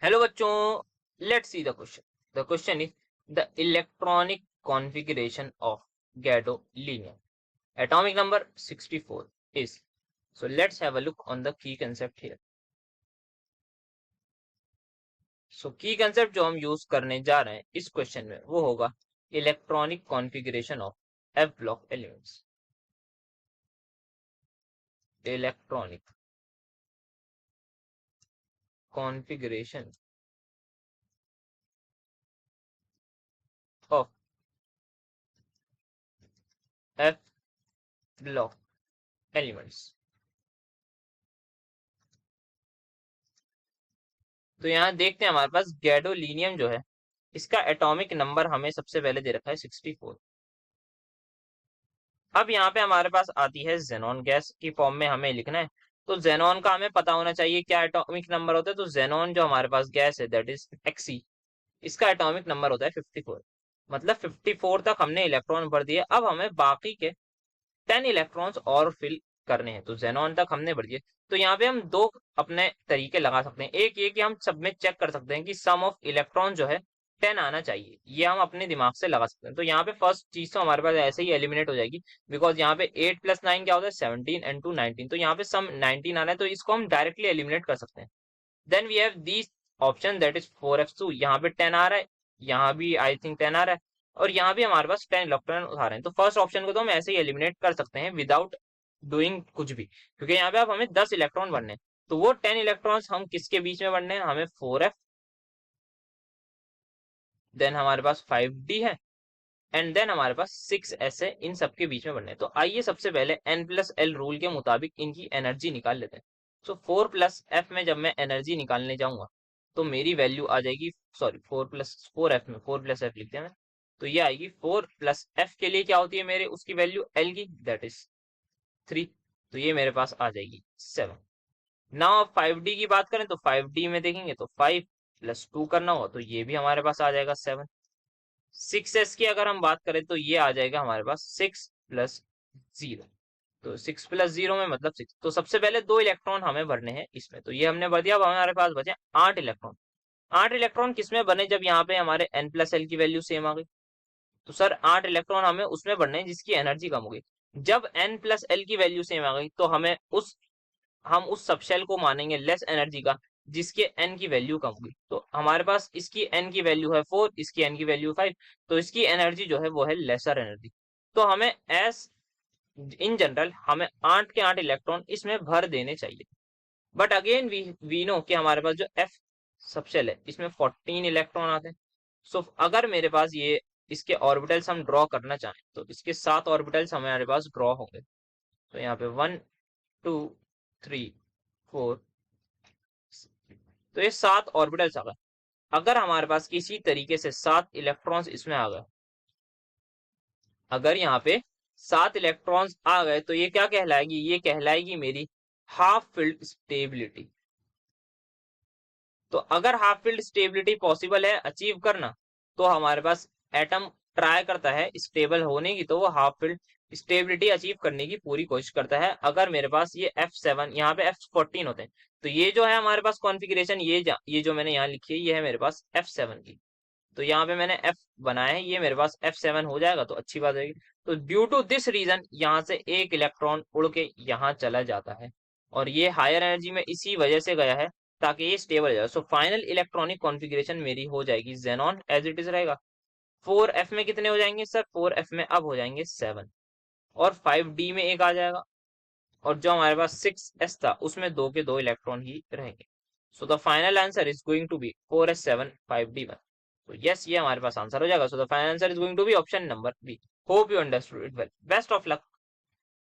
Hello बच्चों, let's see the question. The question is the electronic configuration of gadolinium. Atomic number 64 is. So let's have a look on the key concept here. So key concept जो हम use करने जा रहे हैं इस question में वो होगा electronic configuration of f block elements. Electronic configuration of f block elements. तो यहाँ देखते हैं हमारे पास गैडोलीनियम जो है इसका एटॉमिक नंबर हमें सबसे पहले दे रखा है 64. अब यहाँ पे हमारे पास आती है जेनॉन गैस की फॉर्म में हमें लिखना है. तो जेनॉन का हमें पता होना चाहिए क्या एटॉमिक नंबर होता है. तो जेनॉन जो हमारे पास गैस है दैट इज Xe, इसका एटॉमिक नंबर होता है 54. मतलब 54 तक हमने इलेक्ट्रॉन भर दिए. अब हमें बाकी के 10 इलेक्ट्रॉन्स और फिल करने हैं. तो जेनॉन तक हमने भर दिए. तो यहाँ पे हम दो अपने तरीके लगा सकते हैं. एक ये कि हम सब में चेक कर सकते हैं कि सम ऑफ इलेक्ट्रॉन जो है 10 आना चाहिए. ये हम अपने दिमाग से लगा सकते हैं. तो यहाँ पे फर्स्ट चीज तो हमारे पास ऐसे ही एलिमिनेट हो जाएगी बिकॉज यहाँ पे 8 + 9 क्या होता है 17 एंड 2 19. तो यहाँ पे सम 19 आना है तो इसको हम डायरेक्टली एलिमिनेट कर सकते हैं. Then we have this option that is 4f2. यहाँ पे 10 आ रहा है, यहाँ भी आई थिंक 10 आ रहा है और यहाँ भी हमारे पास 10 इलेक्ट्रॉन उठा रहे हैं. तो फर्स्ट ऑप्शन को तो हम ऐसे ही एलिमिनेट कर सकते हैं विदाउट डूइंग कुछ भी, क्योंकि यहाँ पे अब हमें 10 इलेक्ट्रॉन बनने हैं. तो वो 10 इलेक्ट्रॉन्स हम किसके बीच में बनने हैं, हमें 4f, देन हमारे पास 5d है एंड देन हमारे पास 6s है. इन सबके बीच में बनने हैं. तो आइए सबसे पहले n+l रूल के मुताबिक इनकी एनर्जी निकाल लेते हैं. सो 4+f में जब मैं एनर्जी निकालने जाऊंगा तो मेरी वैल्यू आ जाएगी, सॉरी 4+4f में 4+f लिखते हैं. तो ये आएगी 4+f के लिए क्या होती है मेरे उसकी वैल्यू l की दैट इज 3. तो ये मेरे पास आ जाएगी 7. नाउ अब 5d की बात करें तो 5d में देखेंगे तो 5+2 करना होगा तो ये भी हमारे पास आ जाएगा 7. 6s की अगर हम बात करें तो ये आ जाएगा हमारे पास 6+0. तो 6+0 में मतलब 6. तो सबसे पहले 2 इलेक्ट्रॉन हमें भरने हैं इसमें. तो ये हमने भर दिया. अब हमारे पास बचे 8 इलेक्ट्रॉन. 8 इलेक्ट्रॉन किसमें बने जब यहाँ पे हमारे n+l की वैल्यू सेम आ गई. तो सर 8 इलेक्ट्रॉन हमें उसमें भरने हैं जिसकी एनर्जी कम हो गई. जब n+l की वैल्यू सेम आ गई तो हम उस सबशेल को मानेंगे लेस एनर्जी का जिसके n की वैल्यू कम हुई. तो हमारे पास इसकी n की वैल्यू है 4, इसकी n की वैल्यू 5. तो इसकी एनर्जी जो है वो है लेसर एनर्जी. तो हमें एस इन जनरल हमें 8 के 8 इलेक्ट्रॉन इसमें भर देने चाहिए. बट अगेन वी नो कि हमारे पास जो f सबशेल है इसमें 14 इलेक्ट्रॉन आते हैं. सो अगर मेरे पास ये इसके ऑर्बिटल्स हम ड्रॉ करना चाहें तो इसके 7 ऑर्बिटल्स हमारे पास ड्रॉ होंगे. तो यहाँ पे 1 2 3 4. तो ये 7 ऑर्बिटल्स आ गए. अगर हमारे पास किसी तरीके से 7 इलेक्ट्रॉन्स इसमें आ गए, अगर यहाँ पे 7 इलेक्ट्रॉन्स आ गए तो ये क्या कहलाएगी, ये कहलाएगी मेरी हाफ फील्ड स्टेबिलिटी. तो अगर हाफ फील्ड स्टेबिलिटी पॉसिबल है अचीव करना तो हमारे पास एटम ट्राई करता है स्टेबल होने की. तो वो हाफ फील्ड स्टेबिलिटी अचीव करने की पूरी कोशिश करता है. अगर मेरे पास ये F7 यहाँ पे F14 होते हैं तो ये जो है हमारे पास कॉन्फ़िगरेशन ये जो मैंने यहाँ लिखी है ये है मेरे पास F7 की. तो यहाँ पे मैंने F बनाया है, ये मेरे पास F7 हो जाएगा तो अच्छी बात होगी. तो ड्यू टू दिस रीजन यहाँ से एक इलेक्ट्रॉन उड़ के यहाँ चला जाता है और ये हायर एनर्जी में इसी वजह से गया है ताकि ये स्टेबल हो जाए. सो फाइनल इलेक्ट्रॉनिक कॉन्फ़िगरेशन मेरी हो जाएगी जेनॉन एज इट इज रहेगा. 4f में कितने हो जाएंगे सर, 4f में अब हो जाएंगे 7 और 5d में एक आ जाएगा और जो हमारे पास 6s था उसमें 2 के 2 इलेक्ट्रॉन ही रहेंगे. So the final answer is going to be 4s7 5d1. तो यस ये हमारे पास आंसर हो जाएगा. So the final answer is going to be option number B. Hope you understood it well. Best of luck.